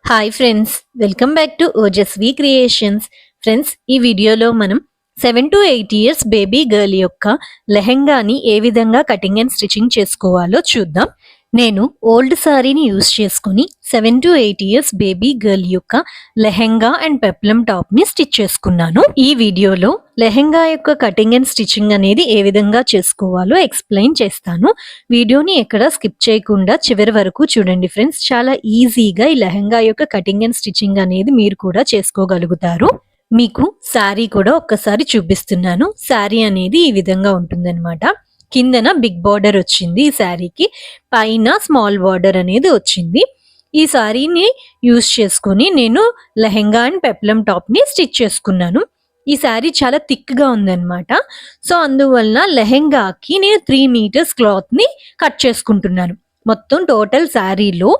Hi friends, welcome back to Ojaswi creations. Friends, ఈ వీడియోలో మనం 7 to 8 years బేబీ గర్ల్ యొక్క లెహెంగాని ఏ విధంగా కటింగ్ అండ్ స్టిచింగ్ చేసుకోవాలో చూద్దాం. నేను ఓల్డ్ సారీని యూస్ చేసుకుని 7 to 8 years బేబీ గర్ల్ యొక్క లెహెంగా అండ్ పెప్లం టాప్ ని స్టిచ్ చేసుకున్నాను. ఈ వీడియోలో లెహెంగా యొక్క కటింగ్ అండ్ స్టిచింగ్ అనేది ఏ విధంగా చేసుకోవాలో ఎక్స్ప్లెయిన్ చేస్తాను. వీడియోని ఎక్కడ స్కిప్ చేయకుండా చివరి వరకు చూడండి ఫ్రెండ్స్. చాలా ఈజీగా ఈ లెహెంగా యొక్క కటింగ్ అండ్ స్టిచింగ్ అనేది మీరు కూడా చేసుకోగలుగుతారు. మీకు శారీ కూడా ఒక్కసారి చూపిస్తున్నాను. శారీ అనేది ఈ విధంగా ఉంటుందన్నమాట. కిందన బిగ్ బార్డర్ వచ్చింది ఈ శారీకి, పైన స్మాల్ బార్డర్ అనేది వచ్చింది. ఈ శారీని యూస్ చేసుకుని నేను లెహెంగా అండ్ పెప్లం టాప్ ని స్టిచ్ చేసుకున్నాను. ఈ శారీ చాలా థిక్ గా ఉందన్నమాట. సో అందువలన లెహెంగాకి నేను 3 meters క్లాత్ ని కట్ చేసుకుంటున్నాను. మొత్తం టోటల్ శారీలో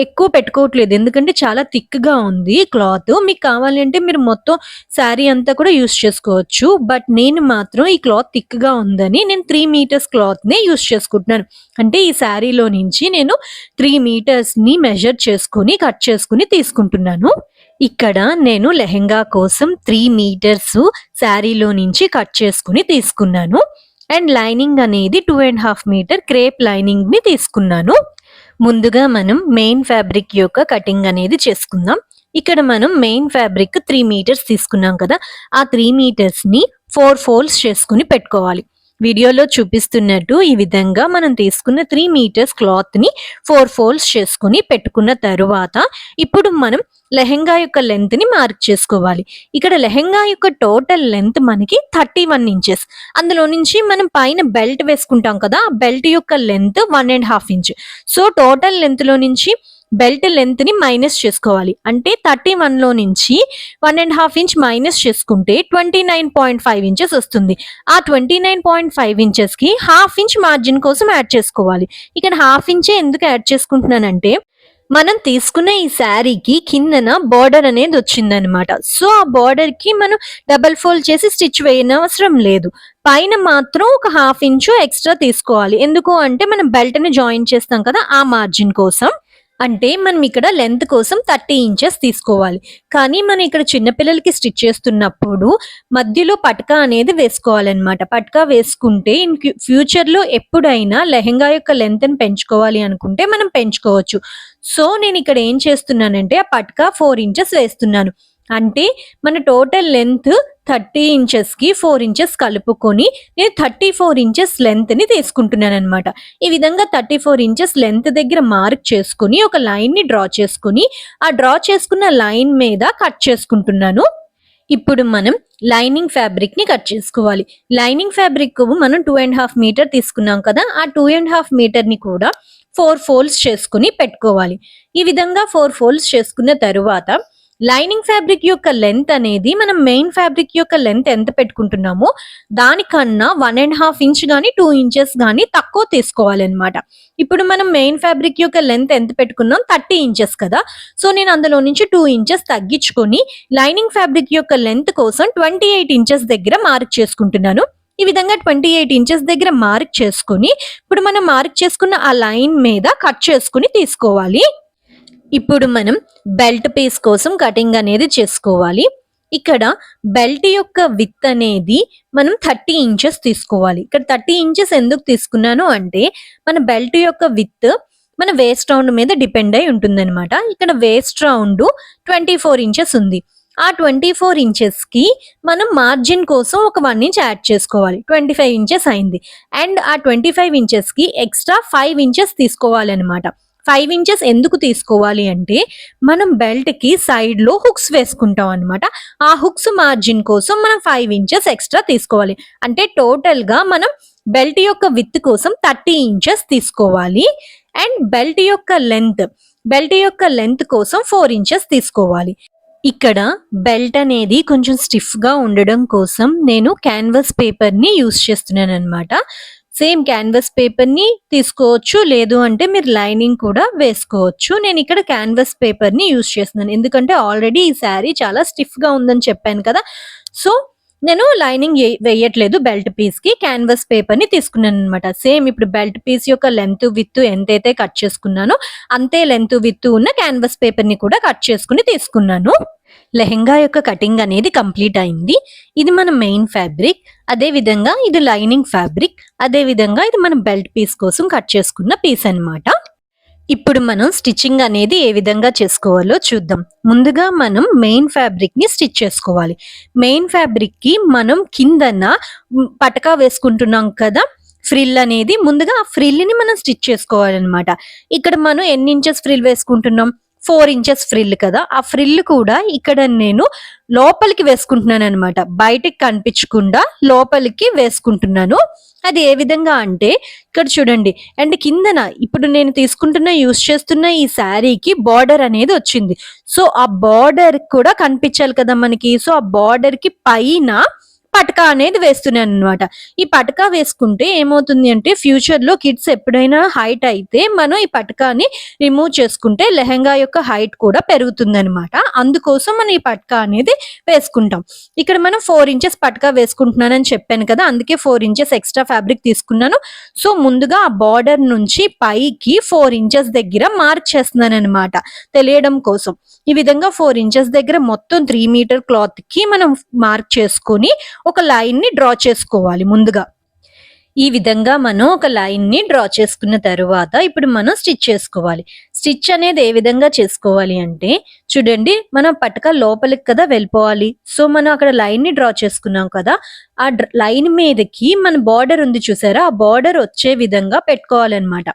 ఎక్కువ పెట్టుకోవట్లేదు, ఎందుకంటే చాలా థిక్ గా ఉంది క్లాత్. మీకు కావాలి అంటే మీరు మొత్తం శారీ అంతా కూడా యూస్ చేసుకోవచ్చు. బట్ నేను మాత్రం ఈ క్లాత్ థిక్ గా ఉందని నేను 3 meters క్లాత్ నే యూస్ చేసుకుంటున్నాను. అంటే ఈ శారీలో నుంచి నేను 3 meters ని మెజర్ చేసుకుని కట్ చేసుకుని తీసుకుంటున్నాను. ఇక్కడ నేను లెహెంగా కోసం 3 meters శారీలో నుంచి కట్ చేసుకుని తీసుకున్నాను. అండ్ లైనింగ్ అనేది 2.5 meter క్రేప్ లైనింగ్ ని తీసుకున్నాను. ముందుగా మనం మెయిన్ ఫ్యాబ్రిక్ యొక్క కటింగ్ అనేది చేసుకుందాం. ఇక్కడ మనం మెయిన్ ఫ్యాబ్రిక్ 3 meters తీసుకున్నాం కదా, ఆ 3 meters ని 4 folds చేసుకుని పెట్టుకోవాలి. వీడియోలో చూపిస్తున్నట్టు ఈ విధంగా మనం తీసుకున్న 3 meters క్లాత్ ని 4 folds చేసుకుని పెట్టుకున్న తరువాత ఇప్పుడు మనం లెహెంగా యొక్క లెంత్ ని మార్క్ చేసుకోవాలి. ఇక్కడ లెహెంగా యొక్క టోటల్ లెంత్ మనకి 31 inches. అందులో నుంచి మనం పైన బెల్ట్ వేసుకుంటాం కదా, ఆ బెల్ట్ యొక్క length 1.5 inch. So total length లో నుంచి బెల్ట్ లెంత్ ని మైనస్ చేసుకోవాలి. అంటే 31 లో నుంచి 1.5 inch మైనస్ చేసుకుంటే 29.5 inches వస్తుంది. ఆ 29.5 inches కి 1/2 inch మార్జిన్ కోసం యాడ్ చేసుకోవాలి. ఇక్కడ 1/2 inch ఎందుకు యాడ్ చేసుకుంటున్నానంటే మనం తీసుకున్న ఈ శారీకి కిందన బార్డర్ అనేది వచ్చిందనమాట. సో ఆ బార్డర్ కి మనం డబల్ ఫోల్డ్ చేసి స్టిచ్ వేయనవసరం లేదు. పైన మాత్రం ఒక 1/2 inch ఎక్స్ట్రా తీసుకోవాలి. ఎందుకు అంటే మనం బెల్ట్ ని జాయిన్ చేస్తాం కదా, ఆ మార్జిన్ కోసం. అంటే మనం ఇక్కడ లెంత్ కోసం 30 inches తీసుకోవాలి. కానీ మనం ఇక్కడ చిన్నపిల్లలకి స్టిచ్ చేస్తున్నప్పుడు మధ్యలో పట్కా అనేది వేసుకోవాలన్నమాట. పట్కా వేసుకుంటే ఇన్ ఫ్యూచర్ లో ఎప్పుడైనా లెహెంగా యొక్క లెంత్ ని పెంచుకోవాలి అనుకుంటే మనం పెంచుకోవచ్చు. సో నేను ఇక్కడ ఏం చేస్తున్నానంటే ఆ పట్కా 4 inches వేస్తున్నాను. అంటే మన టోటల్ లెంత్ 30 inches కి 4 inches కలుపుకొని నేను 34 inches లెంత్ ని తీసుకుంటున్నాను అనమాట. ఈ విధంగా 34 inches లెంత్ దగ్గర మార్క్ చేసుకుని ఒక లైన్ ని డ్రా చేసుకుని ఆ డ్రా చేసుకున్న లైన్ మీద కట్ చేసుకుంటున్నాను. ఇప్పుడు మనం లైనింగ్ ఫ్యాబ్రిక్ ని కట్ చేసుకోవాలి. లైనింగ్ ఫ్యాబ్రిక్ మనం 2.5 meter తీసుకున్నాం కదా, ఆ 2.5 meter ని కూడా 4 folds చేసుకుని పెట్టుకోవాలి. ఈ విధంగా 4 folds చేసుకున్న తరువాత లైనింగ్ ఫ్యాబ్రిక్ యొక్క లెంత్ అనేది మనం మెయిన్ ఫ్యాబ్రిక్ యొక్క లెంత్ ఎంత పెట్టుకుంటున్నామో దానికన్నా 1.5 inch గానీ 2 inches గానీ తక్కువ తీసుకోవాలన్నమాట. ఇప్పుడు మనం మెయిన్ ఫ్యాబ్రిక్ యొక్క లెంత్ ఎంత పెట్టుకున్నాం, 30 inches కదా. సో నేను అందులో నుంచి 2 inches తగ్గించుకొని లైనింగ్ ఫ్యాబ్రిక్ యొక్క లెంత్ కోసం 28 inches దగ్గర మార్క్ చేసుకుంటున్నాను. ఈ విధంగా 28 inches దగ్గర మార్క్ చేసుకుని ఇప్పుడు మనం మార్క్ చేసుకున్న ఆ లైన్ మీద కట్ చేసుకుని తీసుకోవాలి. ఇప్పుడు మనం బెల్ట్ పీస్ కోసం కటింగ్ అనేది చేసుకోవాలి. ఇక్కడ బెల్ట్ యొక్క విత్ అనేది మనం 30 inches తీసుకోవాలి. ఇక్కడ 30 inches ఎందుకు తీసుకున్నాను అంటే మన బెల్ట్ యొక్క విత్ మన వేస్ట్ రౌండ్ మీద డిపెండ్ అయి ఉంటుందన్నమాట. ఇక్కడ వేస్ట్ రౌండ్ 24 inches ఉంది. ఆ 24 inches కి మనం మార్జిన్ కోసం ఒక 1 inch యాడ్ చేసుకోవాలి. 25 inches అయింది. అండ్ ఆ 25 inches కి ఎక్స్ట్రా 5 inches తీసుకోవాలన్నమాట. 5 inches ఎందుకు తీసుకోవాలి అంటే మనం బెల్ట్ కి సైడ్ లో హుక్స్ వేసుకుంటాం అనమాట. ఆ హుక్స్ మార్జిన్ కోసం మనం 5 inches ఎక్స్ట్రా తీసుకోవాలి. అంటే టోటల్ గా మనం బెల్ట్ యొక్క విత్ కోసం 30 inches తీసుకోవాలి. అండ్ బెల్ట్ యొక్క లెంత్ కోసం 4 inches తీసుకోవాలి. ఇక్కడ బెల్ట్ అనేది కొంచెం స్టిఫ్ గా ఉండడం కోసం నేను క్యాన్వాస్ పేపర్ ని యూస్ చేస్తున్నాను అనమాట. సేమ్ క్యాన్వాస్ పేపర్ ని తీసుకోవచ్చు, లేదు అంటే మీరు లైనింగ్ కూడా వేసుకోవచ్చు. నేను ఇక్కడ క్యాన్వాస్ పేపర్ ని యూస్ చేస్తున్నాను, ఎందుకంటే ఆల్రెడీ ఈ శారీ చాలా స్టిఫ్ గా ఉందని చెప్పాను కదా. సో నేను లైనింగ్ వేయట్లేదు. బెల్ట్ పీస్ కి క్యాన్వాస్ పేపర్ ని తీసుకున్నాను అనమాట. సేమ్ ఇప్పుడు బెల్ట్ పీస్ యొక్క లెంత్ విత్ ఎంతైతే కట్ చేసుకున్నానో అంతే లెంత్ విత్ ఉన్న క్యాన్వాస్ పేపర్ ని కూడా కట్ చేసుకుని తీసుకున్నాను. లెహెంగా యొక్క కటింగ్ అనేది కంప్లీట్ అయింది. ఇది మన మెయిన్ ఫ్యాబ్రిక్, అదే విధంగా ఇది లైనింగ్ ఫ్యాబ్రిక్, అదే విధంగా ఇది మన బెల్ట్ పీస్ కోసం కట్ చేసుకున్న పీస్ అన్నమాట. ఇప్పుడు మనం స్టిచ్చింగ్ అనేది ఏ విధంగా చేసుకోవాలో చూద్దాం. ముందుగా మనం మెయిన్ ఫ్యాబ్రిక్ ని స్టిచ్ చేసుకోవాలి. మెయిన్ ఫ్యాబ్రిక్ కి మనం కిందన పటకా వేసుకుంటున్నాం కదా, ఫ్రిల్ అనేది ముందుగా ఆ ఫ్రిల్ ని మనం స్టిచ్ చేసుకోవాలన్నమాట. ఇక్కడ మనం ఎన్ని ఇంచెస్ ఫ్రిల్ వేసుకుంటున్నాం, 4 ఇంచెస్ ఫ్రిల్ కదా, ఆ ఫ్రిల్ కూడా ఇక్కడ నేను లోపలికి వేసుకుంటున్నాను అనమాట. బయటికి కనిపించకుండా లోపలికి వేసుకుంటున్నాను. అది ఏ విధంగా అంటే ఇక్కడ చూడండి. అండ్ కిందన ఇప్పుడు నేను యూస్ చేస్తున్న ఈ శారీకి బార్డర్ అనేది వచ్చింది. సో ఆ బార్డర్ కూడా కనిపించాలి కదా మనకి. సో ఆ బార్డర్ కి పైన పటకా అనేది వేస్తున్నాను అనమాట. ఈ పటకా వేసుకుంటే ఏమవుతుంది అంటే ఫ్యూచర్ లో కిడ్స్ ఎప్పుడైనా హైట్ అయితే మనం ఈ పటకాని రిమూవ్ చేసుకుంటే లెహంగా యొక్క హైట్ కూడా పెరుగుతుంది అనమాట. అందుకోసం మనం ఈ పటకా అనేది వేసుకుంటాం. ఇక్కడ మనం 4 ఇంచెస్ పటకా వేసుకుంటున్నానని చెప్పాను కదా, అందుకే 4 ఇంచెస్ ఎక్స్ట్రా ఫ్యాబ్రిక్ తీసుకున్నాను. సో ముందుగా ఆ బార్డర్ నుంచి పైకి 4 ఇంచెస్ దగ్గర మార్క్ చేస్తున్నాను అనమాట, తెలియడం కోసం. ఈ విధంగా 4 ఇంచెస్ దగ్గర మొత్తం 3 మీటర్ క్లాత్ కి మనం మార్క్ చేసుకొని ఒక లైన్ ని డ్రా చేసుకోవాలి ముందుగా. ఈ విధంగా మనం ఒక లైన్ ని డ్రా చేసుకున్న తరువాత ఇప్పుడు మనం స్టిచ్ చేసుకోవాలి. స్టిచ్ అనేది ఏ విధంగా చేసుకోవాలి అంటే చూడండి, మనం పటక లోపలికి కదా వెళ్ళిపోవాలి. సో మనం అక్కడ లైన్ ని డ్రా చేసుకున్నాం కదా, ఆ లైన్ మీదకి మన బార్డర్ ఉంది చూసారా, ఆ బార్డర్ వచ్చే విధంగా పెట్టుకోవాలన్నమాట.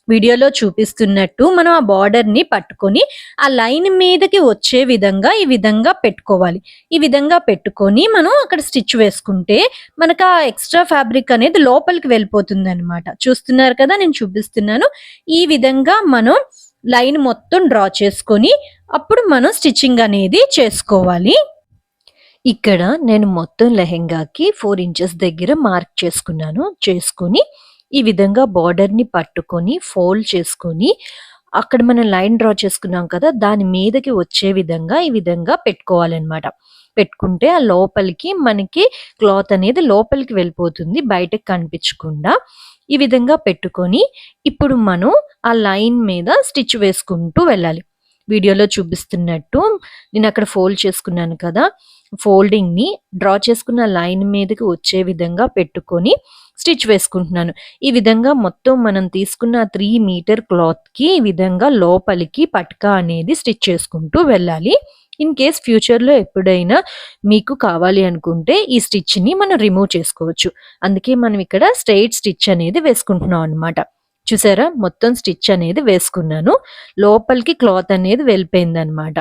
వీడియోలో చూపిస్తున్నట్టు మనం ఆ బార్డర్ ని పట్టుకొని ఆ లైన్ మీదకి వచ్చే విధంగా ఈ విధంగా పెట్టుకోవాలి. ఈ విధంగా పెట్టుకొని మనం అక్కడ స్టిచ్ వేసుకుంటే మనకు ఆ ఎక్స్ట్రా ఫ్యాబ్రిక్ అనేది లోపలికి వెళ్ళిపోతుంది అనమాట. చూస్తున్నారు కదా, నేను చూపిస్తున్నాను. ఈ విధంగా మనం లైన్ మొత్తం డ్రా చేసుకొని అప్పుడు మనం స్టిచ్చింగ్ అనేది చేసుకోవాలి. ఇక్కడ నేను మొత్తం లెహెంగాకి 4 ఇంచెస్ దగ్గర మార్క్ చేసుకొని ఈ విధంగా బార్డర్ ని పట్టుకొని ఫోల్డ్ చేసుకొని అక్కడ మనం లైన్ డ్రా చేసుకున్నాం కదా, దాని మీదకి వచ్చే విధంగా ఈ విధంగా పెట్టుకోవాలన్నమాట. పెట్టుకుంటే ఆ లోపలికి మనకి క్లాత్ అనేది లోపలికి వెళ్ళిపోతుంది, బయటకు కనిపించకుండా. ఈ విధంగా పెట్టుకొని ఇప్పుడు మనం ఆ లైన్ మీద స్టిచ్ వేసుకుంటూ వెళ్ళాలి. వీడియోలో చూపిస్తున్నట్టు నేను అక్కడ ఫోల్డ్ చేసుకున్నాను కదా, ఫోల్డింగ్ ని డ్రా చేసుకున్న లైన్ మీదకి వచ్చే విధంగా పెట్టుకొని స్టిచ్ వేసుకుంటున్నాను. ఈ విధంగా మొత్తం మనం తీసుకున్న 3 మీటర్ క్లాత్ కి ఈ విధంగా లోపలికి పట్కా అనేది స్టిచ్ చేసుకుంటూ వెళ్ళాలి. ఇన్ కేస్ ఫ్యూచర్ లో ఎప్పుడైనా మీకు కావాలి అనుకుంటే ఈ స్టిచ్ ని మనం రిమూవ్ చేసుకోవచ్చు. అందుకే మనం ఇక్కడ స్ట్రైట్ స్టిచ్ అనేది వేసుకుంటున్నాం అనమాట. చూసారా, మొత్తం స్టిచ్ అనేది వేసుకున్నాను. లోపలికి క్లాత్ అనేది వెళ్ళిపోయింది అనమాట.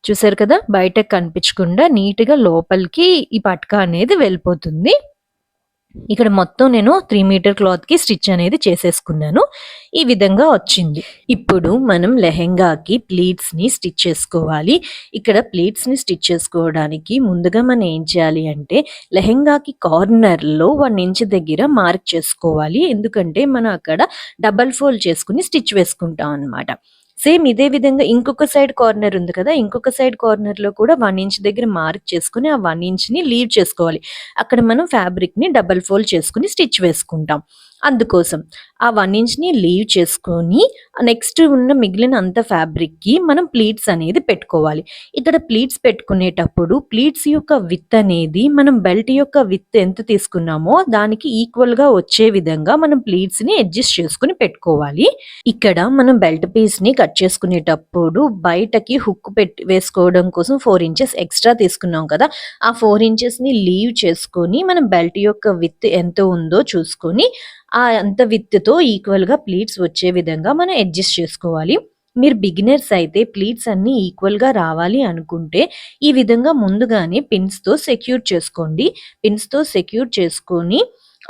చూసారు కదా, బయటకు కనిపించకుండా నీట్ గా లోపలికి ఈ పట్కా అనేది వెళ్ళిపోతుంది. ఇక్కడ మొత్తం నేను 3 మీటర్ క్లాత్ కి స్టిచ్ అనేది చేసేసుకున్నాను. ఈ విధంగా వచ్చింది. ఇప్పుడు మనం లెహెంగాకి ప్లీట్స్ ని స్టిచ్ చేసుకోవాలి. ఇక్కడ ప్లీట్స్ ని స్టిచ్ చేసుకోవడానికి ముందుగా మనం ఏం చేయాలి అంటే లెహెంగాకి కార్నర్ లో 1 ఇంచ్ దగ్గర మార్క్ చేసుకోవాలి. ఎందుకంటే మనం అక్కడ డబల్ ఫోల్డ్ చేసుకుని స్టిచ్ వేసుకుంటాం అన్నమాట. సేమ్ ఇదే విధంగా ఇంకొక సైడ్ కార్నర్ ఉంది కదా, ఇంకొక సైడ్ కార్నర్ లో కూడా 1 ఇంచ్ దగ్గర మార్క్ చేసుకుని ఆ 1 ఇంచ్ ని లీవ్ చేసుకోవాలి. అక్కడ మనం ఫ్యాబ్రిక్ ని డబల్ ఫోల్డ్ చేసుకుని స్టిచ్ వేసుకుంటాం. అందుకోసం ఆ 1 ఇంచ్ ని లీవ్ చేసుకొని నెక్స్ట్ ఉన్న మిగిలిన అంత ఫ్యాబ్రిక్ కి మనం ప్లీట్స్ అనేది పెట్టుకోవాలి. ఇక్కడ ప్లీట్స్ పెట్టుకునేటప్పుడు ప్లీట్స్ యొక్క విత్ అనేది మనం బెల్ట్ యొక్క విత్ ఎంత తీసుకున్నామో దానికి ఈక్వల్ గా వచ్చే విధంగా మనం ప్లీట్స్ ని అడ్జస్ట్ చేసుకుని పెట్టుకోవాలి. ఇక్కడ మనం బెల్ట్ పీస్ ని కట్ చేసుకునేటప్పుడు బయటకి హుక్ పెట్టి వేసుకోవడం కోసం 4 ఇంచెస్ ఎక్స్ట్రా తీసుకున్నాం కదా, ఆ 4 ఇంచెస్ ని లీవ్ చేసుకొని మనం బెల్ట్ యొక్క విత్ ఎంత ఉందో చూసుకొని ఆ అంత విత్ తో ఈక్వల్ గా ప్లీట్స్ వచ్చే విధంగా మనం అడ్జస్ట్ చేసుకోవాలి. మీరు బిగినర్స్ అయితే ప్లీట్స్ అన్ని ఈక్వల్ గా రావాలి అనుకుంటే ఈ విధంగా ముందుగానే పిన్స్ తో సెక్యూర్ చేసుకోండి. పిన్స్ తో సెక్యూర్ చేసుకొని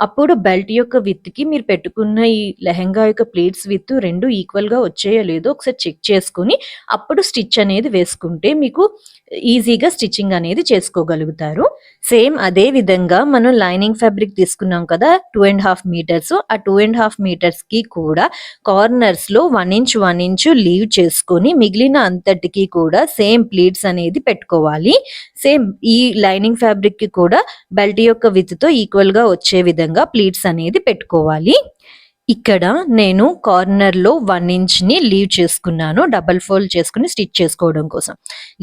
అప్పుడు బెల్ట్ యొక్క విత్‌కి మీరు పెట్టుకున్న ఈ లెహెంగా యొక్క ప్లీట్స్ విత్ 2 ఈక్వల్‌గా వచ్చాయో లేదో ఒకసారి చెక్ చేసుకొని, అప్పుడు స్టిచ్ అనేది వేసుకుంటే మీకు ఈజీగా స్టిచ్చింగ్ అనేది చేసుకోగలుగుతారు. సేమ్ అదే విధంగా మనం లైనింగ్ ఫ్యాబ్రిక్ తీసుకున్నాం కదా! 2½ మీటర్స్. ఆ 2½ మీటర్స్‌కి కూడా కార్నర్స్‌లో 1 ఇంచ్, 1 ఇంచ్ లీవ్ చేసుకొని మిగిలిన అంతటికి కూడా సేమ్ ప్లీట్స్ అనేది పెట్టుకోవాలి. సేమ్ ఈ లైనింగ్ ఫ్యాబ్రిక్‌కి కూడా బెల్ట్ యొక్క విడ్త్‌తో ఈక్వల్‌గా వచ్చే విధంగా ప్లీట్స్ అనేది పెట్టుకోవాలి. ఇక్కడ నేను కార్నర్‌లో 1 ఇంచ్‌ని లీవ్ చేసుకున్నాను. డబుల్ ఫోల్డ్ చేసుకొని స్టిచ్ చేసుకోవడం కోసం.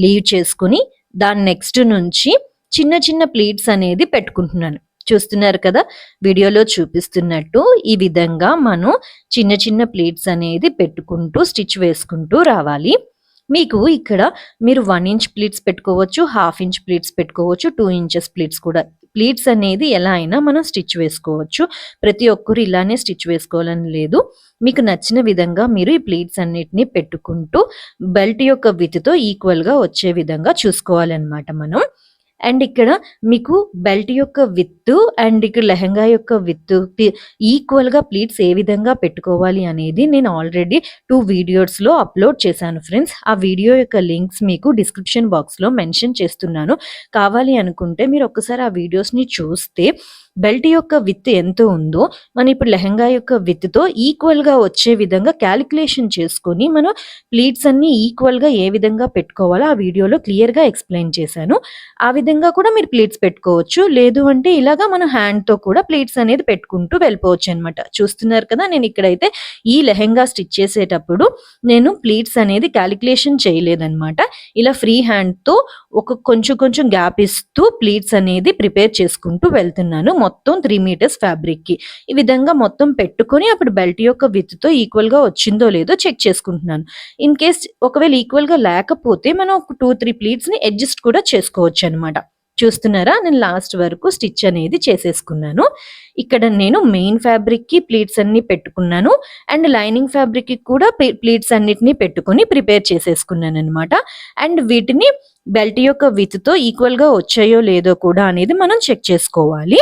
లీవ్ చేసుకొని దాని నెక్స్ట్ నుంచి చిన్న చిన్న ప్లీట్స్ అనేది పెట్టుకుంటున్నాను. చూస్తున్నారు కదా! వీడియోలో చూపిస్తున్నట్టు ఈ విధంగా మనం చిన్న చిన్న ప్లీట్స్ అనేది పెట్టుకుంటూ స్టిచ్ వేసుకుంటూ రావాలి. మీకు ఇక్కడ మీరు 1 ఇంచ్ ప్లీట్స్ పెట్టుకోవచ్చు, హాఫ్ ఇంచ్ ప్లీట్స్ పెట్టుకోవచ్చు, 2 ఇంచెస్ ప్లీట్స్ కూడా. ప్లీట్స్ అనేది ఎలా అయినా మనం స్టిచ్ వేసుకోవచ్చు. ప్రతి ఒక్కరు ఇలానే స్టిచ్ వేసుకోవాలని లేదు. మీకు నచ్చిన విధంగా మీరు ఈ ప్లీట్స్ అన్నిటిని పెట్టుకుంటూ బెల్ట్ యొక్క విడ్త్‌తో ఈక్వల్‌గా వచ్చే విధంగా చూసుకోవాలన్నమాట మనం. అండ్ ఇక్కడ మీకు బెల్ట్ యొక్క విడ్త్ అండ్ ఇక్కడ లెహెంగా యొక్క విడ్త్‌కి ఈక్వల్‌గా ప్లీట్స్ ఏ విధంగా పెట్టుకోవాలి అనేది నేను ఆల్రెడీ 2 వీడియోస్‌లో అప్లోడ్ చేశాను ఫ్రెండ్స్. ఆ వీడియో యొక్క లింక్స్ మీకు డిస్క్రిప్షన్ బాక్స్‌లో మెన్షన్ చేస్తున్నాను. కావాలి అనుకుంటే మీరు ఒక్కసారి ఆ వీడియోస్‌ని చూస్తే బెల్ట్ యొక్క విడ్త్ ఎంత ఉందో మనం ఇప్పుడు లెహెంగా యొక్క విడ్త్‌తో ఈక్వల్‌గా వచ్చే విధంగా క్యాలిక్యులేషన్ చేసుకొని మనం ప్లీట్స్ అన్నీ ఈక్వల్‌గా ఏ విధంగా పెట్టుకోవాలో ఆ వీడియోలో క్లియర్‌గా ఎక్స్‌ప్లెయిన్ చేశాను. ఆ విధంగా కూడా మీరు ప్లీట్స్ పెట్టుకోవచ్చు. లేదు అంటే ఇలాగా మనం హ్యాండ్‌తో కూడా ప్లీట్స్ అనేది పెట్టుకుంటూ వెళ్ళిపోవచ్చనమాట. చూస్తున్నారు కదా! నేను ఇక్కడైతే ఈ లెహెంగా స్టిచ్ చేసేటప్పుడు నేను ప్లీట్స్ అనేది క్యాలిక్యులేషన్ చేయలేదనమాట. ఇలా ఫ్రీ హ్యాండ్‌తో కొంచెం కొంచెం గ్యాప్ ఇస్తూ ప్లీట్స్ అనేది ప్రిపేర్ చేసుకుంటూ వెళ్తున్నాను. మొత్తం 3 మీటర్స్ ఫ్యాబ్రిక్‌కి. ఈ విధంగా మొత్తం పెట్టుకొని అప్పుడు బెల్ట్ యొక్క విడ్త్‌తో ఈక్వల్‌గా వచ్చిందో లేదో చెక్ చేసుకుంటున్నాను. ఇన్ కేస్ ఒకవేళ ఈక్వల్‌గా లేకపోతే మనం ఒక 2, 3 ప్లీట్స్‌ని అడ్జస్ట్ కూడా చేసుకోవచ్చనమాట. చూస్తున్నారా? నేను లాస్ట్ వరకు స్టిచ్ అనేది చేసేసుకున్నాను. ఇక్కడ నేను మెయిన్ ఫ్యాబ్రిక్‌కి ప్లీట్స్ అన్నీ పెట్టుకున్నాను. అండ్ లైనింగ్ ఫ్యాబ్రిక్‌కి కూడా ప్లీట్స్ అన్నిటిని పెట్టుకొని ప్రిపేర్ చేసేసుకున్నాననమాట. అండ్ వీటిని బెల్ట్ యొక్క విడ్త్‌తో ఈక్వల్‌గా వచ్చాయో లేదో కూడా అనేది మనం చెక్ చేసుకోవాలి.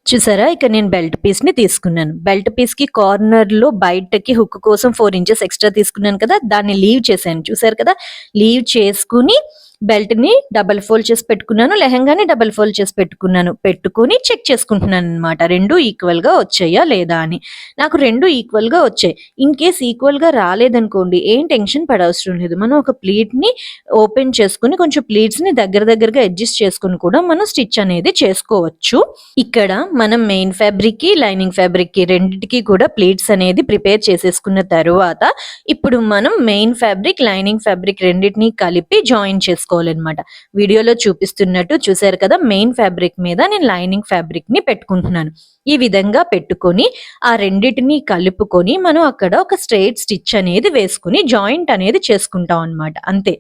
చూసారా? ఇక్కడ నేను బెల్ట్ పీస్‌ని తీసుకున్నాను. బెల్ట్ పీస్‌కి కార్నర్‌లో బయటకి హుక్ కోసం 4 ఇంచెస్ ఎక్స్‌ట్రా తీసుకున్నాను కదా! దాన్ని లీవ్ చేశాను. చూసారు కదా! లీవ్ చేసుకొని బెల్ట్‌ని డబుల్ ఫోల్డ్ చేసి పెట్టుకున్నాను. లెహెంగాని డబుల్ ఫోల్డ్ చేసి పెట్టుకున్నాను. పెట్టుకొని చెక్ చేసుకుంటున్నాననమాట. 2 ఈక్వల్‌గా వచ్చాయా లేదా అని. నాకు 2 ఈక్వల్‌గా వచ్చాయి. ఇన్ కేస్ ఈక్వల్‌గా రాలేదనుకోండి ఏం టెన్షన్ పడవసరం లేదు. మనం ఒక ప్లీట్‌ని ఓపెన్ చేసుకొని కొంచెం ప్లీట్స్‌ని దగ్గరగా అడ్జస్ట్ చేసుకొని కూడా మనం స్టిచ్ అనేది చేసుకోవచ్చు. ఇక్కడ మనం మెయిన్ ఫ్యాబ్రిక్‌కి, లైనింగ్ ఫ్యాబ్రిక్‌కి రెండిటికి కూడా ప్లీట్స్ అనేది ప్రిపేర్ చేసేసుకున్న తరువాత ఇప్పుడు మనం మెయిన్ ఫ్యాబ్రిక్, లైనింగ్ ఫ్యాబ్రిక్ రెండిటిని కలిపి జాయిన్ చేసుకోవాలన్నమాట. వీడియోలో చూపిస్తున్నట్టు చూసారు కదా! మెయిన్ ఫ్యాబ్రిక్ మీద నేను లైనింగ్ ఫ్యాబ్రిక్‌ని పెట్టుకుంటున్నాను. ఈ విధంగా పెట్టుకొని ఆ రెండిటిని కలుపుకొని మనం అక్కడ ఒక స్ట్రెయిట్ స్టిచ్ అనేది వేసుకొని జాయింట్ అనేది చేసుకుంటాం అన్నమాట. అంతే.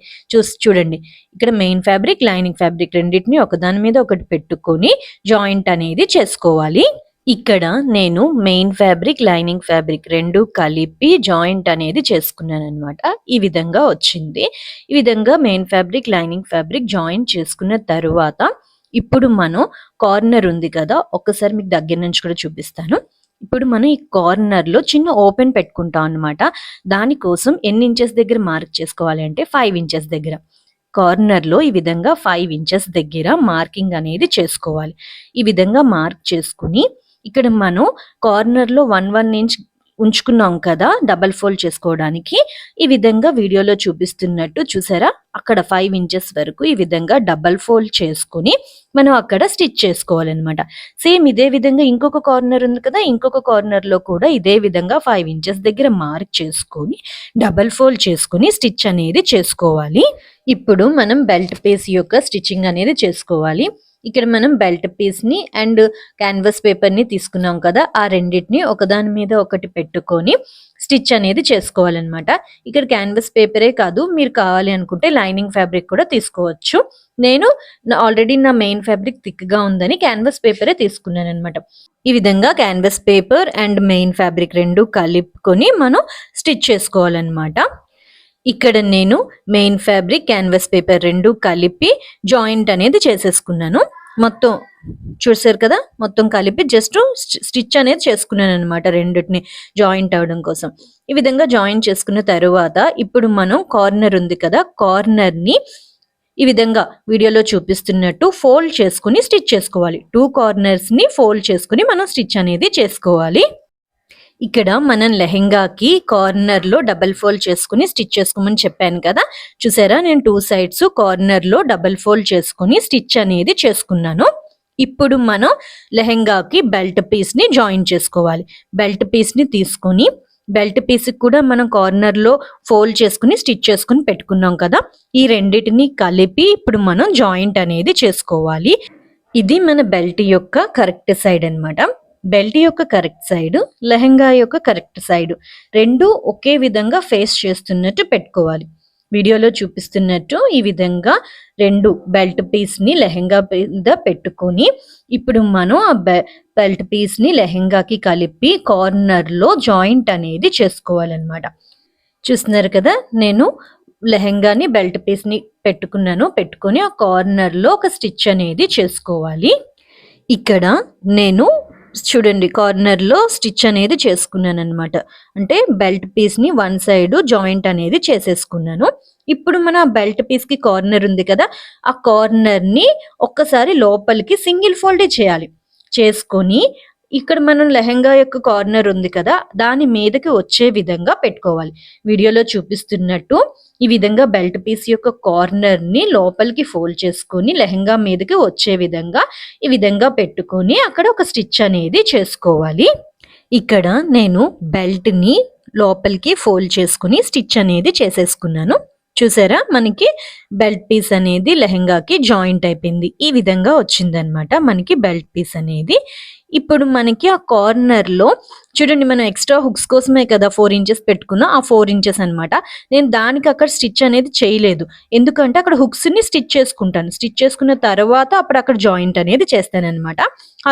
చూడండి. ఇక్కడ మెయిన్ ఫ్యాబ్రిక్, లైనింగ్ ఫ్యాబ్రిక్ రెండిటిని ఒకదాని మీద ఒకటి పెట్టుకొని జాయింట్ అనేది చేసుకోవాలి. ఇక్కడ నేను మెయిన్ ఫ్యాబ్రిక్, లైనింగ్ ఫ్యాబ్రిక్ 2 కలిపి జాయింట్ అనేది చేసుకున్నాననమాట. ఈ విధంగా వచ్చింది. ఈ విధంగా main fabric, lining fabric joint చేసుకున్న తరువాత ఇప్పుడు మనం కార్నర్ ఉంది కదా! ఒక్కసారి మీకు దగ్గర నుంచి కూడా చూపిస్తాను. ఇప్పుడు మనం ఈ కార్నర్‌లో చిన్న ఓపెన్ పెట్టుకుంటాం అన్నమాట. దానికోసం ఎన్ని ఇంచెస్ దగ్గర మార్క్ చేసుకోవాలి అంటే 5 ఇంచెస్ దగ్గర. కార్నర్‌లో ఈ విధంగా 5 ఇంచెస్ దగ్గర మార్కింగ్ అనేది చేసుకోవాలి. ఈ విధంగా మార్క్ చేసుకొని ఇక్కడ మనం కార్నర్‌లో 1 ఇంచ్ ఉంచుకున్నాం కదా! డబుల్ ఫోల్డ్ చేసుకోవడానికి. ఈ విధంగా వీడియోలో చూపిస్తున్నట్టు చూసారా? అక్కడ 5 ఇంచెస్ వరకు ఈ విధంగా డబుల్ ఫోల్డ్ చేసుకొని మనం అక్కడ స్టిచ్ చేసుకోవాలన్నమాట. సేమ్ ఇదే విధంగా ఇంకొక కార్నర్ ఉంది కదా! ఇంకొక కార్నర్‌లో కూడా ఇదే విధంగా 5 ఇంచెస్ దగ్గర మార్క్ చేసుకొని డబుల్ ఫోల్డ్ చేసుకొని స్టిచ్ అనేది చేసుకోవాలి. ఇప్పుడు మనం బెల్ట్ పీస్ యొక్క స్టిచ్చింగ్ అనేది చేసుకోవాలి. ఇక్కడ మనం బెల్ట్ పీస్‌ని అండ్ క్యాన్వాస్ పేపర్‌ని తీసుకున్నాం కదా! ఆ రెండిటిని ఒకదాని మీద ఒకటి పెట్టుకొని స్టిచ్ అనేది చేసుకోవాలన్నమాట. ఇక్కడ క్యాన్వాస్ పేపరే కాదు, మీరు కావాలి అనుకుంటే లైనింగ్ ఫ్యాబ్రిక్ కూడా తీసుకోవచ్చు. నేను ఆల్రెడీ నా మెయిన్ ఫ్యాబ్రిక్ థిక్‌గా ఉందని క్యాన్వాస్ పేపరే తీసుకున్నానన్నమాట. ఈ విధంగా canvas paper and main fabric 2 కలుపుకొని మనం స్టిచ్ చేసుకోవాలన్నమాట. ఇక్కడ నేను మెయిన్ ఫ్యాబ్రిక్, క్యాన్వాస్ పేపర్ 2 కలిపి జాయింట్ అనేది చేసేసుకున్నాను. మొత్తం చూసారు కదా, మొత్తం కలిపి జస్ట్ స్టిచ్ అనేది చేసుకున్నాను అనమాట, రెండింటిని జాయింట్ అవడం కోసం. ఈ విధంగా జాయిన్ చేసుకున్న తరువాత ఇప్పుడు మనం కార్నర్ ఉంది కదా, కార్నర్ ని ఈ విధంగా వీడియోలో చూపిస్తున్నట్టు ఫోల్డ్ చేసుకుని స్టిచ్ చేసుకోవాలి. 2 కార్నర్స్ ని ఫోల్డ్ చేసుకుని మనం స్టిచ్ అనేది చేసుకోవాలి. ఇక్కడ మనం లెహెంగాకి కార్నర్ లో డబల్ ఫోల్డ్ చేసుకుని స్టిచ్ చేసుకోమని చెప్పాను కదా, చూసారా నేను 2 సైడ్స్ కార్నర్ లో డబల్ ఫోల్డ్ చేసుకుని స్టిచ్ అనేది చేసుకున్నాను. ఇప్పుడు మనం లెహెంగాకి బెల్ట్ పీస్ ని జాయిన్ చేసుకోవాలి. బెల్ట్ పీస్ ని తీసుకుని బెల్ట్ పీస్ కూడా మనం కార్నర్ లో ఫోల్డ్ చేసుకుని స్టిచ్ చేసుకుని పెట్టుకున్నాం కదా, ఈ రెండిటిని కలిపి ఇప్పుడు మనం జాయింట్ అనేది చేసుకోవాలి. ఇది మన బెల్ట్ యొక్క కరెక్ట్ సైడ్ అన్నమాట. బెల్ట్ యొక్క కరెక్ట్ సైడ్, లెహెంగా యొక్క కరెక్ట్ సైడ్ రెండు ఒకే విధంగా ఫేస్ చేస్తున్నట్టు పెట్టుకోవాలి. వీడియోలో చూపిస్తున్నట్టు ఈ విధంగా రెండు బెల్ట్ పీస్ ని లెహెంగా మీద పెట్టుకొని ఇప్పుడు మనం ఆ బెల్ట్ పీస్ ని లెహెంగాకి కలిపి కార్నర్ లో జాయింట్ అనేది చేసుకోవాలన్నమాట. చూస్తున్నారు కదా, నేను లెహెంగాని బెల్ట్ పీస్ ని పెట్టుకొని ఆ కార్నర్ లో ఒక స్టిచ్ అనేది చేసుకోవాలి. ఇక్కడ నేను చూడండి కార్నర్ లో స్టిచ్ అనేది చేసుకున్నాను అనమాట. అంటే బెల్ట్ పీస్ ని 1 సైడ్ జాయింట్ అనేది చేసేసుకున్నాను. ఇప్పుడు మన బెల్ట్ పీస్ కి కార్నర్ ఉంది కదా, ఆ కార్నర్ ని ఒక్కసారి లోపలికి సింగిల్ ఫోల్డ్ చేయాలి. చేసుకొని ఇక్కడ మనం లెహెంగా యొక్క కార్నర్ ఉంది కదా, దాని మీదకి వచ్చే విధంగా పెట్టుకోవాలి. వీడియోలో చూపిస్తున్నట్టు ఈ విధంగా బెల్ట్ పీస్ యొక్క కార్నర్ ని లోపలికి ఫోల్డ్ చేసుకొని లెహెంగా మీదకి వచ్చే విధంగా ఈ విధంగా పెట్టుకొని అక్కడ ఒక స్టిచ్ అనేది చేసుకోవాలి. ఇక్కడ నేను బెల్ట్ ని లోపలికి ఫోల్డ్ చేసుకుని స్టిచ్ అనేది చేసేసుకున్నాను. చూసారా, మనకి బెల్ట్ పీస్ అనేది లెహెంగాకి జాయింట్ అయిపోయింది. ఈ విధంగా వచ్చిందనమాట మనకి బెల్ట్ పీస్ అనేది. ఇప్పుడు మనకి ఆ కార్నర్ లో చూడండి, మనం ఎక్స్ట్రా హుక్స్ కోసమే కదా 4 ఇంచెస్ పెట్టుకున్నా, ఆ 4 ఇంచెస్ అనమాట. నేను దానికి అక్కడ స్టిచ్ అనేది చేయలేదు, ఎందుకంటే అక్కడ హుక్స్ ని స్టిచ్ చేసుకుంటాను. స్టిచ్ చేసుకున్న తర్వాత అక్కడ జాయింట్ అనేది చేస్తాను అనమాట.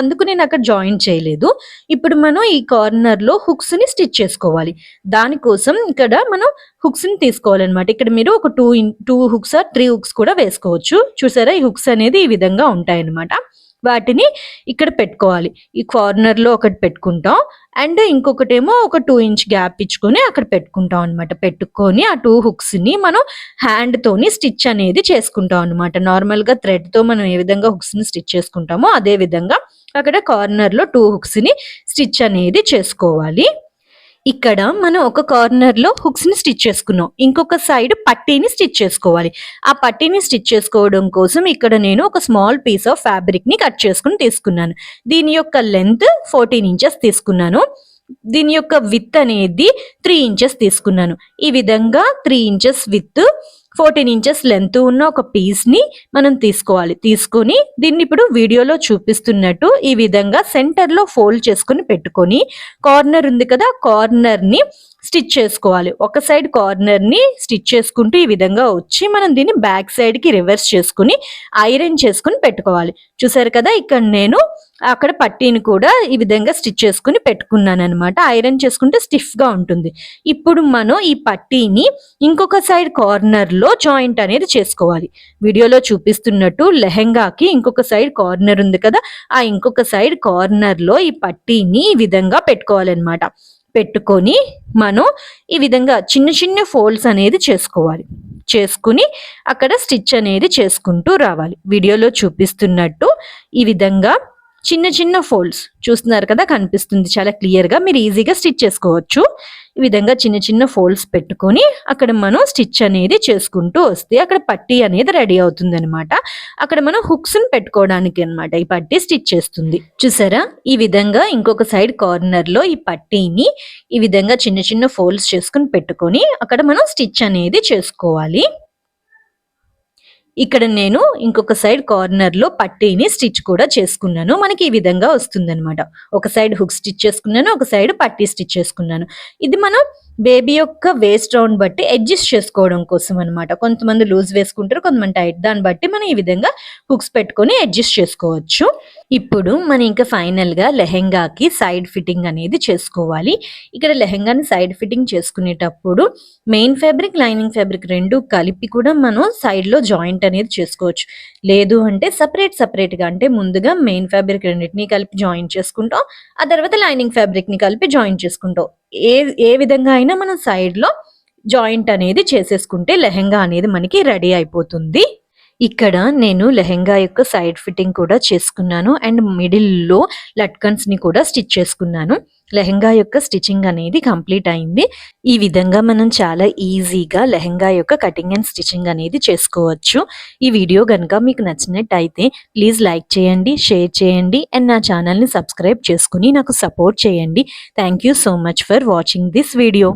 అందుకు నేను అక్కడ జాయింట్ చేయలేదు. ఇప్పుడు మనం ఈ కార్నర్ లో హుక్స్ ని స్టిచ్ చేసుకోవాలి. దానికోసం ఇక్కడ మనం హుక్స్ ని తీసుకోవాలన్నమాట. ఇక్కడ మీరు ఒక 2 హుక్స్ 3 హుక్స్ కూడా వేసుకోవచ్చు. చూసారా, ఈ హుక్స్ అనేది ఈ విధంగా ఉంటాయన్నమాట. వాటిని ఇక్కడ పెట్టుకోవాలి. ఈ కార్నర్ లో ఒకటి పెట్టుకుంటాం, అండ్ ఇంకొకటేమో ఒక 2 ఇంచ్ గ్యాప్ ఇచ్చుకొని అక్కడ పెట్టుకుంటాం అనమాట. పెట్టుకొని ఆ 2 హుక్స్ ని మనం హ్యాండ్ తోని స్టిచ్ అనేది చేసుకుంటాం అనమాట. నార్మల్ గా థ్రెడ్ తో మనం ఏ విధంగా హుక్స్ ని స్టిచ్ చేసుకుంటామో అదే విధంగా అక్కడ కార్నర్ లో 2 హుక్స్ ని స్టిచ్ అనేది చేసుకోవాలి. ఇక్కడ మనం ఒక కార్నర్ లో హుక్స్ ని స్టిచ్ చేసుకున్నాం, ఇంకొక సైడ్ పట్టీని స్టిచ్ చేసుకోవాలి. ఆ పట్టీని స్టిచ్ చేసుకోవడం కోసం ఇక్కడ నేను ఒక స్మాల్ పీస్ ఆఫ్ ఫ్యాబ్రిక్ ని కట్ చేసుకుని తీసుకున్నాను. దీని యొక్క లెంత్ 14 ఇంచెస్ తీసుకున్నాను. దీని యొక్క విత్ అనేది 3 ఇంచెస్ తీసుకున్నాను. ఈ విధంగా 3 ఇంచెస్ విత్ 14 ఇంచెస్ లెంత్ ఉన్న ఒక పీస్ ని మనం తీసుకోవాలి. తీసుకొని దీన్ని ఇప్పుడు వీడియోలో చూపిస్తున్నట్టు ఈ విధంగా సెంటర్ లో ఫోల్డ్ చేసుకుని పెట్టుకొని కార్నర్ ఉంది కదా, కార్నర్ ని స్టిచ్ చేసుకోవాలి. ఒక సైడ్ కార్నర్ ని స్టిచ్ చేసుకుంటూ ఈ విధంగా వచ్చి మనం దీన్ని బ్యాక్ సైడ్ కి రివర్స్ చేసుకుని ఐరన్ చేసుకుని పెట్టుకోవాలి. చూసారు కదా, ఇక్కడ నేను అక్కడ పట్టీని కూడా ఈ విధంగా స్టిచ్ చేసుకుని పెట్టుకున్నాను అనమాట. ఐరన్ చేసుకుంటే స్టిఫ్ గా ఉంటుంది. ఇప్పుడు మనం ఈ పట్టీని ఇంకొక సైడ్ కార్నర్ లో జాయింట్ అనేది చేసుకోవాలి. వీడియోలో చూపిస్తున్నట్టు లెహెంగాకి ఇంకొక సైడ్ కార్నర్ ఉంది కదా, ఆ ఇంకొక సైడ్ కార్నర్ లో ఈ పట్టీని ఈ విధంగా పెట్టుకోవాలన్నమాట. పెట్టుకొని మనం ఈ విధంగా చిన్న చిన్న ఫోల్డ్స్ అనేది చేసుకోవాలి. చేసుకుని అక్కడ స్టిచ్ అనేది చేసుకుంటూ రావాలి. వీడియోలో చూపిస్తున్నట్టు ఈ విధంగా చిన్న చిన్న ఫోల్డ్స్ చూస్తున్నారు కదా, కనిపిస్తుంది చాలా క్లియర్ గా, మీరు ఈజీగా స్టిచ్ చేసుకోవచ్చు. ఈ విధంగా చిన్న చిన్న ఫోల్డ్స్ పెట్టుకొని అక్కడ మనం స్టిచ్ అనేది చేసుకుంటూ వస్తే అక్కడ పట్టీ అనేది రెడీ అవుతుంది అనమాట. అక్కడ మనం హుక్స్ ని పెట్టుకోవడానికి అనమాట ఈ పట్టీ స్టిచ్ చేస్తుంది. చూసారా, ఈ విధంగా ఇంకొక సైడ్ కార్నర్ లో ఈ పట్టీని ఈ విధంగా చిన్న చిన్న ఫోల్డ్స్ చేసుకుని పెట్టుకొని అక్కడ మనం స్టిచ్ అనేది చేసుకోవాలి. ఇక్కడ నేను ఇంకొక సైడ్ కార్నర్ లో పట్టీని స్టిచ్ కూడా చేసుకున్నాను. మనకి ఈ విధంగా వస్తుంది అనమాట. ఒక సైడ్ హుక్ స్టిచ్ చేసుకున్నాను, ఒక సైడ్ పట్టీ స్టిచ్ చేసుకున్నాను. ఇది మనం బేబీ యొక్క వేస్ట్ రౌండ్ బట్టి అడ్జస్ట్ చేసుకోవడం కోసం అనమాట. కొంతమంది లూజ్ వేసుకుంటారు, కొంతమంది టైట్. దాన్ని బట్టి మనం ఈ విధంగా హుక్స్ పెట్టుకొని అడ్జస్ట్ చేసుకోవచ్చు. ఇప్పుడు మనం ఇంకా ఫైనల్గా లెహెంగాకి సైడ్ ఫిట్టింగ్ అనేది చేసుకోవాలి. ఇక్కడ లెహెంగాని సైడ్ ఫిట్టింగ్ చేసుకునేటప్పుడు మెయిన్ ఫ్యాబ్రిక్, లైనింగ్ ఫ్యాబ్రిక్ రెండు కలిపి కూడా మనం సైడ్లో జాయింట్ అనేది చేసుకోవచ్చు. లేదు అంటే సపరేట్గా అంటే ముందుగా మెయిన్ ఫ్యాబ్రిక్ రెండింటినీ కలిపి జాయిన్ చేసుకుంటాం, ఆ తర్వాత లైనింగ్ ఫ్యాబ్రిక్ని కలిపి జాయిన్ చేసుకుంటాం. ఏ విధంగా అయినా మనం సైడ్లో జాయింట్ అనేది చేసేసుకుంటే లెహెంగా అనేది మనకి రెడీ అయిపోతుంది. ఇక్కడ నేను లెహెంగా యొక్క సైడ్ ఫిట్టింగ్ కూడా చేసుకున్నాను అండ్ మిడిల్లో లట్కన్స్ని కూడా స్టిచ్ చేసుకున్నాను. లెహెంగా యొక్క స్టిచ్చింగ్ అనేది కంప్లీట్ అయింది. ఈ విధంగా మనం చాలా ఈజీగా లెహెంగా యొక్క కటింగ్ అండ్ స్టిచ్చింగ్ అనేది చేసుకోవచ్చు. ఈ వీడియో కనుక మీకు నచ్చినట్టయితే ప్లీజ్ లైక్ చేయండి, షేర్ చేయండి అండ్ నా ఛానల్ని సబ్స్క్రైబ్ చేసుకుని నాకు సపోర్ట్ చేయండి. Thank you so much for watching this video.